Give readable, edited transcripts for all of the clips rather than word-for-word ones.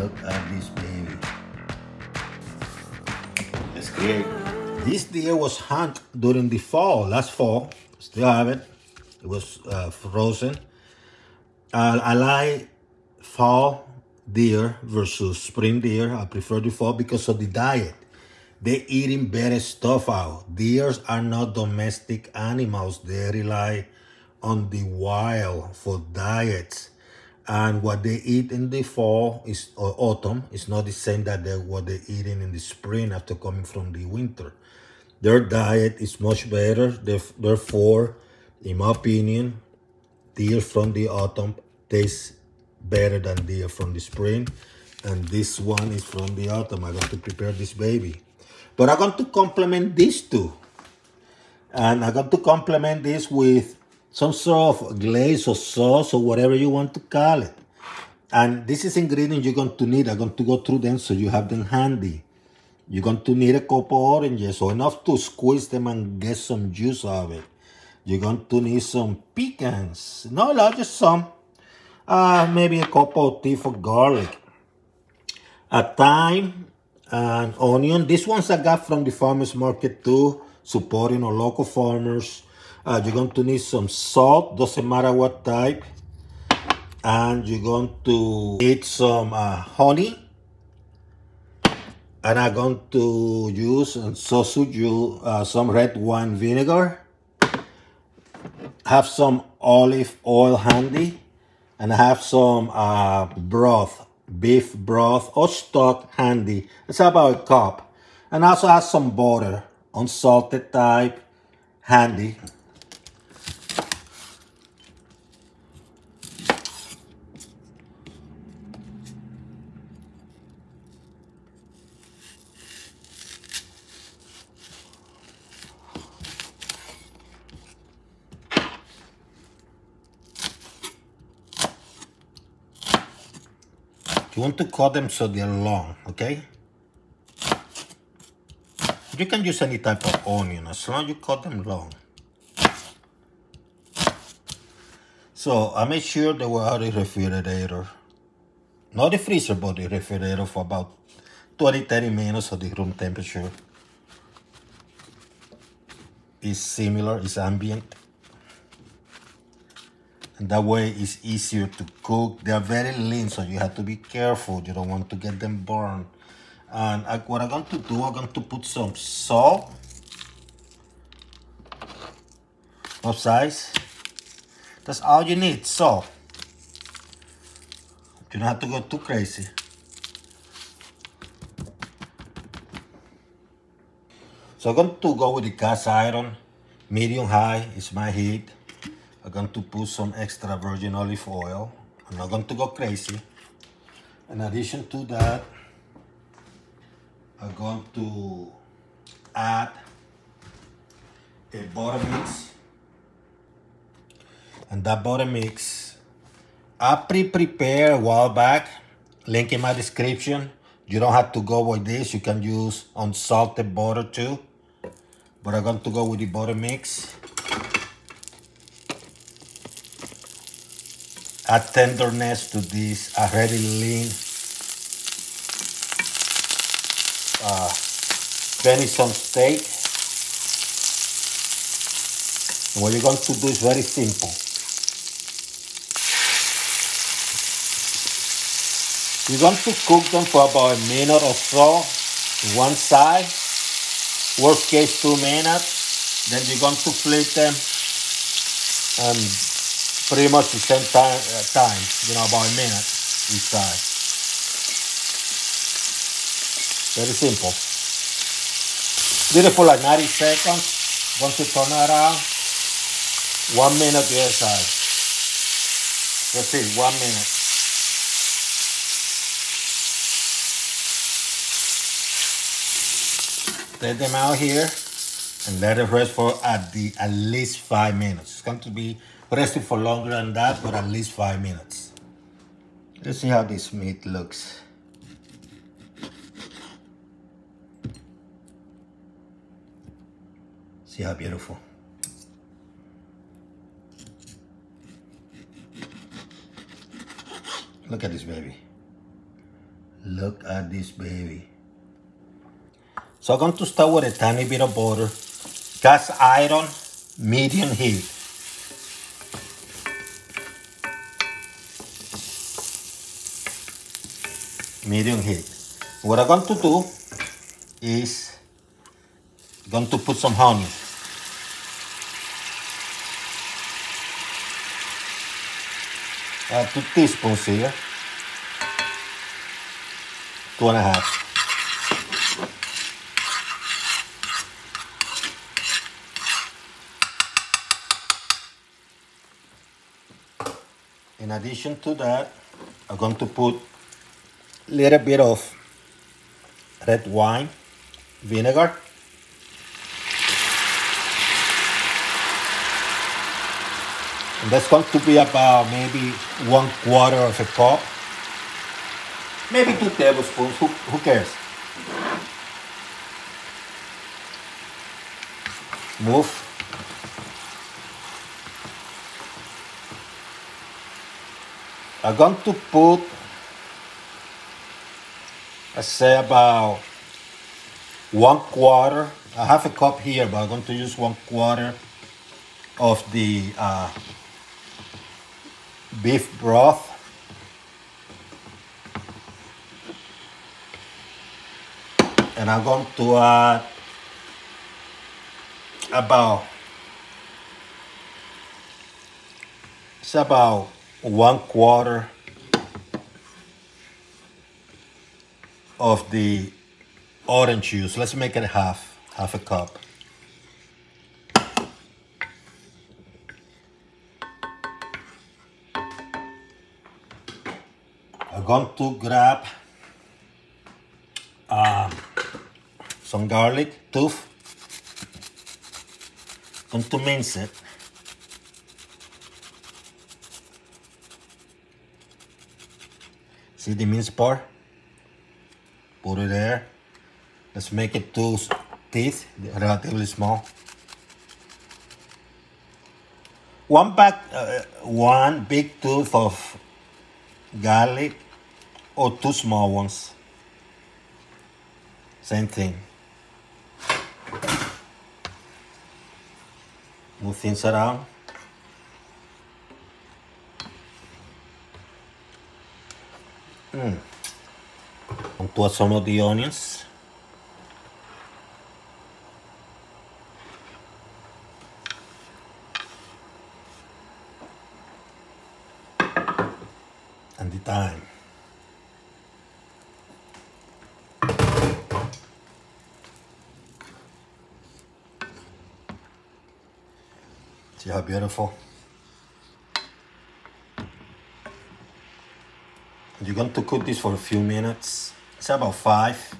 Look at this baby. Let's create. This deer was hunted during the fall, last fall. Still have it. It was frozen. I like fall deer versus spring deer. I prefer the fall because of the diet. They're eating better stuff out. Deers are not domestic animals. They rely on the wild for diets. And what they eat in the fall is or autumn is not the same that what they're eating in the spring after coming from the winter. Their diet is much better. Therefore, in my opinion, deer from the autumn taste better than deer from the spring. And this one is from the autumn. I'm going to prepare this baby. But I'm going to complement these two. And I'm going to complement this with some sort of glaze or sauce or whatever you want to call it. And this is ingredients you're going to need. I'm going to go through them so you have them handy. You're going to need a couple oranges, or enough to squeeze them and get some juice out of it. You're going to need some pecans. No, not just some. Maybe a couple of teeth of garlic. A thyme and onion. These ones I got from the farmer's market too, supporting our local farmers. You're going to need some salt, doesn't matter what type. And you're going to need some honey. And I'm going to use and substitute some red wine vinegar. Have some olive oil handy. And I have some broth, beef broth or stock handy. It's about a cup. And I also have some butter, unsalted type, handy. You want to cut them so they're long, okay? You can use any type of onion as long as you cut them long. So I made sure they were out of the refrigerator. Not the freezer, but the refrigerator for about 20-30 minutes at the room temperature. It's similar, it's ambient. And that way it's easier to cook. They are very lean, so you have to be careful. You don't want to get them burned. And what I'm going to do, I'm going to put some salt. Of size. That's all you need, salt. You don't have to go too crazy. So I'm going to go with the cast iron. Medium high is my heat. I'm going to put some extra virgin olive oil. I'm not going to go crazy. In addition to that, I'm going to add a butter mix. And that butter mix, I pre-prepared a while back. Link in my description. You don't have to go with this. You can use unsalted butter too. But I'm going to go with the butter mix. Add tenderness to this already lean venison steak. And what you're going to do is very simple. You're going to cook them for about a minute or so, one side. Worst case, 2 minutes. Then you're going to flip them and pretty much the same time, you know, about a minute each side. Very simple. Did it for like 90 seconds. Once you turn it around, 1 minute the other side. That's it, 1 minute. Take them out here and let it rest for at least 5 minutes. It's going to be resting for longer than that, but at least 5 minutes. Let's see how this meat looks. See how beautiful. Look at this baby. Look at this baby. So I'm going to start with a tiny bit of butter. Cast iron, medium heat. Medium heat. What I'm going to do is going to put some honey. Add 2 teaspoons here. 2.5. In addition to that, I'm going to put a little bit of red wine vinegar. And that's going to be about maybe 1/4 of a cup. Maybe 2 tablespoons, who cares? Move. I'm going to put, let's say about 1/4. I have a cup here, but I'm going to use 1/4 of the beef broth. And I'm going to add about 1/4 of the orange juice. Let's make it half a cup. I'm going to grab some garlic, tooth. Going to mince it. See the minced part? Put it there. Let's make it 2 teeth, relatively small. One big tooth of garlic or 2 small ones. Same thing. Move things around. I'm to add some of the onions. And the thyme. See how beautiful? You're going to cook this for a few minutes. It's about 5,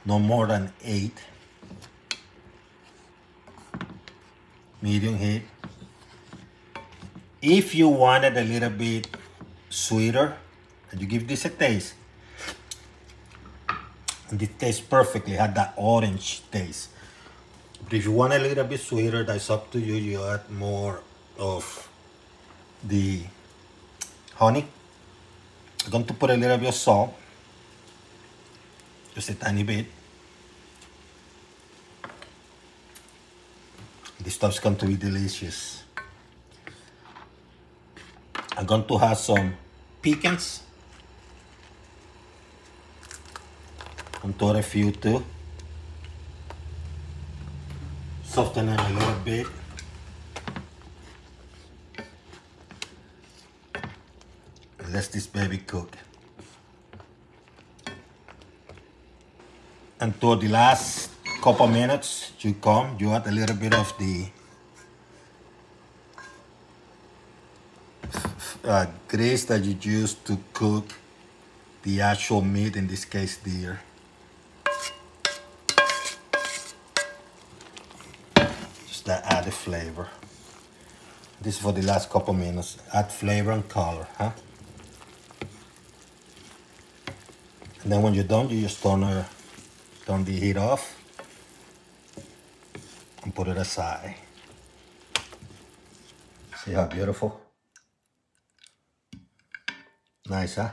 no more than 8. Medium heat. If you want it a little bit sweeter, and you give this a taste, and it tastes perfectly, it had that orange taste. But if you want a little bit sweeter, that's up to you. You add more of the honey. I'm going to put a little bit of salt, just a tiny bit. This stuff's going to be delicious. I'm going to have some pecans. I'm going to add a few too. Soften them a little bit. Let this baby cook. And to the last couple minutes, you add a little bit of the grease that you use to cook the actual meat, in this case deer. Just that added flavor. This is for the last couple minutes. Add flavor and color, huh? And then when you're done, you just turn the heat off and put it aside. See how beautiful? Nice, huh?